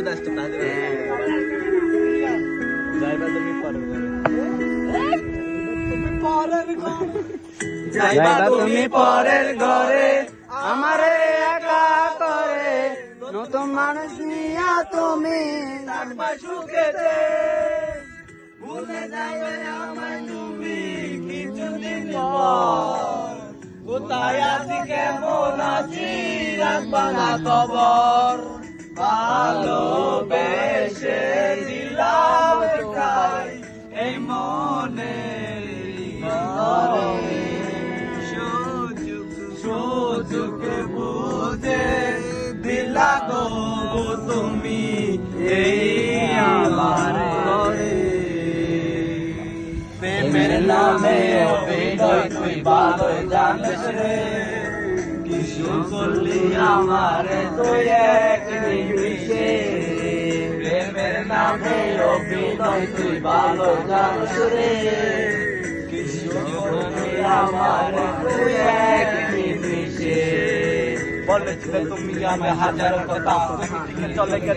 তো দাস তো কাজ যাইবা তুমি পরের ঘরে আমারে একা করে নতুন মানুষ নিয়া তুমি থাকবা সুখেতে ভুলে যাবে আমায় তুমি কিছুদিন পর কোথায় আছি কেমন আছি রাখবা না খবর ভালোবেসে দিলাম খাই এই মনে সুযোগ বুঝে দিলা গো তুমি এই আমার ঘরে প্রেমের নামে হৃদয় তুই ভালো জানিস রে কিছু করলি আমার তুই এক নিমিষে প্রেমের নামে হৃদয় তুই ভালো জানিস রে কিছু করলি আমার তুই এক নিমিষে বলেছিলে তুমি আমি হাজার কথা তুমি ঠিক চলে গেলে